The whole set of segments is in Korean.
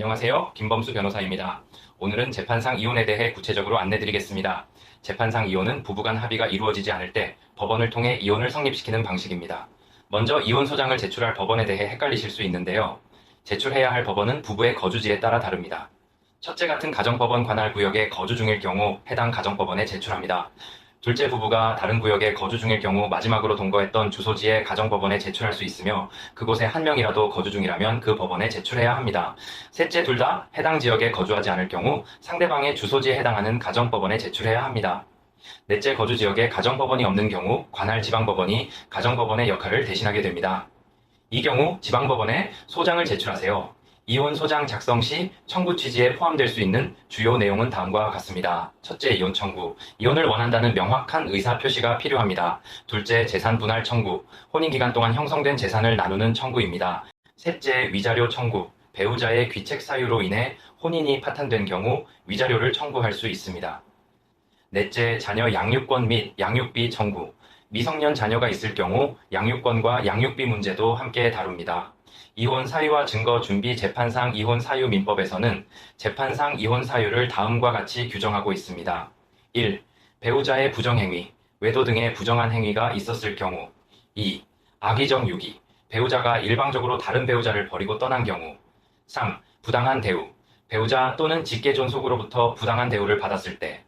안녕하세요. 김범수 변호사입니다. 오늘은 재판상 이혼에 대해 구체적으로 안내드리겠습니다. 재판상 이혼은 부부간 합의가 이루어지지 않을 때 법원을 통해 이혼을 성립시키는 방식입니다. 먼저 이혼 소장을 제출할 법원에 대해 헷갈리실 수 있는데요. 제출해야 할 법원은 부부의 거주지에 따라 다릅니다. 첫째 같은 가정법원 관할 구역에 거주 중일 경우 해당 가정법원에 제출합니다. 둘째 부부가 다른 구역에 거주 중일 경우 마지막으로 동거했던 주소지에 가정법원에 제출할 수 있으며 그곳에 한 명이라도 거주 중이라면 그 법원에 제출해야 합니다. 셋째 둘 다 해당 지역에 거주하지 않을 경우 상대방의 주소지에 해당하는 가정법원에 제출해야 합니다. 넷째 거주 지역에 가정법원이 없는 경우 관할 지방법원이 가정법원의 역할을 대신하게 됩니다. 이 경우 지방법원에 소장을 제출하세요. 이혼 소장 작성 시 청구 취지에 포함될 수 있는 주요 내용은 다음과 같습니다. 첫째, 이혼 청구. 이혼을 원한다는 명확한 의사 표시가 필요합니다. 둘째, 재산 분할 청구. 혼인 기간 동안 형성된 재산을 나누는 청구입니다. 셋째, 위자료 청구. 배우자의 귀책 사유로 인해 혼인이 파탄된 경우 위자료를 청구할 수 있습니다. 넷째, 자녀 양육권 및 양육비 청구. 미성년 자녀가 있을 경우 양육권과 양육비 문제도 함께 다룹니다. 이혼 사유와 증거 준비 재판상 이혼 사유 민법에서는 재판상 이혼 사유를 다음과 같이 규정하고 있습니다. 1. 배우자의 부정행위, 외도 등의 부정한 행위가 있었을 경우. 2. 악의적 유기, 배우자가 일방적으로 다른 배우자를 버리고 떠난 경우. 3. 부당한 대우, 배우자 또는 직계존속으로부터 부당한 대우를 받았을 때.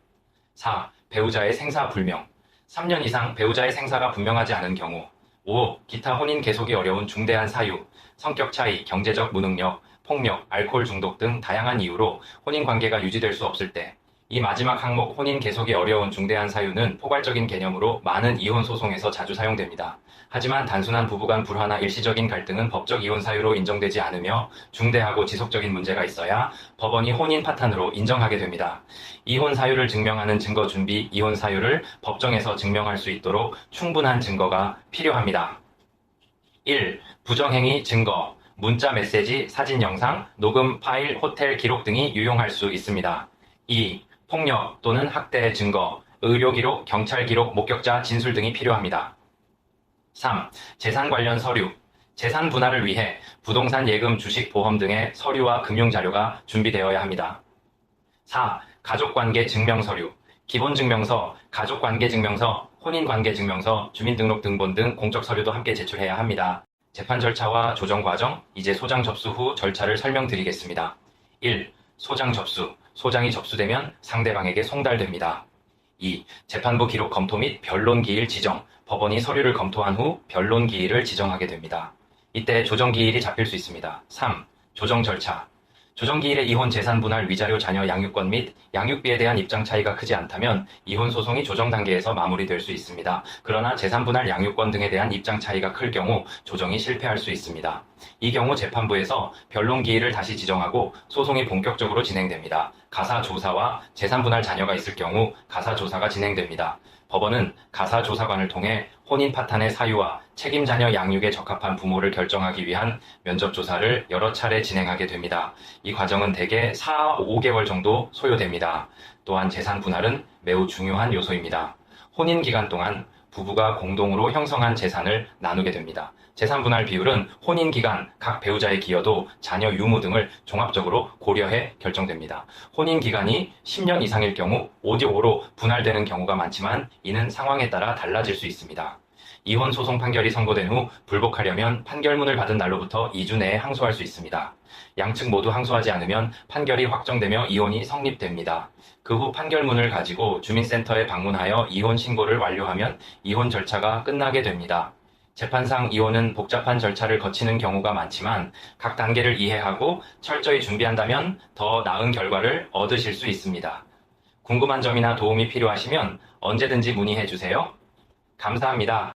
4. 배우자의 생사 불명, 3년 이상 배우자의 생사가 분명하지 않은 경우. 5. 기타 혼인 계속이 어려운 중대한 사유, 성격 차이, 경제적 무능력, 폭력, 알코올 중독 등 다양한 이유로 혼인 관계가 유지될 수 없을 때. 이 마지막 항목 혼인 계속이 어려운 중대한 사유는 포괄적인 개념으로 많은 이혼 소송에서 자주 사용됩니다. 하지만 단순한 부부간 불화나 일시적인 갈등은 법적 이혼 사유로 인정되지 않으며 중대하고 지속적인 문제가 있어야 법원이 혼인 파탄으로 인정하게 됩니다. 이혼 사유를 증명하는 증거 준비, 이혼 사유를 법정에서 증명할 수 있도록 충분한 증거가 필요합니다. 1. 부정행위 증거, 문자 메시지, 사진 영상, 녹음 파일, 호텔 기록 등이 유용할 수 있습니다. 2. 폭력 또는 학대 증거, 의료 기록, 경찰 기록, 목격자 진술 등이 필요합니다. 3. 재산 관련 서류, 재산 분할을 위해 부동산 예금, 주식, 보험 등의 서류와 금융 자료가 준비되어야 합니다. 4. 가족관계 증명서류, 기본증명서, 가족관계증명서, 혼인관계증명서, 주민등록등본 등 공적 서류도 함께 제출해야 합니다. 재판 절차와 조정 과정, 이제 소장 접수 후 절차를 설명드리겠습니다. 1. 소장 접수, 소장이 접수되면 상대방에게 송달됩니다. 2. 재판부 기록 검토 및 변론 기일 지정, 법원이 서류를 검토한 후 변론 기일을 지정하게 됩니다. 이때 조정 기일이 잡힐 수 있습니다. 3. 조정 절차, 조정기일의 이혼 재산 분할 위자료 자녀 양육권 및 양육비에 대한 입장 차이가 크지 않다면 이혼 소송이 조정 단계에서 마무리될 수 있습니다. 그러나 재산 분할 양육권 등에 대한 입장 차이가 클 경우 조정이 실패할 수 있습니다. 이 경우 재판부에서 변론 기일을 다시 지정하고 소송이 본격적으로 진행됩니다. 가사 조사와 재산 분할 자녀가 있을 경우 가사 조사가 진행됩니다. 법원은 가사 조사관을 통해 혼인 파탄의 사유와 책임 자녀 양육에 적합한 부모를 결정하기 위한 면접 조사를 여러 차례 진행하게 됩니다. 이 과정은 대개 4, 5개월 정도 소요됩니다. 또한 재산 분할은 매우 중요한 요소입니다. 혼인 기간 동안 부부가 공동으로 형성한 재산을 나누게 됩니다. 재산 분할 비율은 혼인 기간, 각 배우자의 기여도, 자녀 유무 등을 종합적으로 고려해 결정됩니다. 혼인 기간이 10년 이상일 경우 5대5로 분할되는 경우가 많지만 이는 상황에 따라 달라질 수 있습니다. 이혼 소송 판결이 선고된 후 불복하려면 판결문을 받은 날로부터 2주 내에 항소할 수 있습니다. 양측 모두 항소하지 않으면 판결이 확정되며 이혼이 성립됩니다. 그 후 판결문을 가지고 주민센터에 방문하여 이혼 신고를 완료하면 이혼 절차가 끝나게 됩니다. 재판상 이혼은 복잡한 절차를 거치는 경우가 많지만 각 단계를 이해하고 철저히 준비한다면 더 나은 결과를 얻으실 수 있습니다. 궁금한 점이나 도움이 필요하시면 언제든지 문의해 주세요. 감사합니다.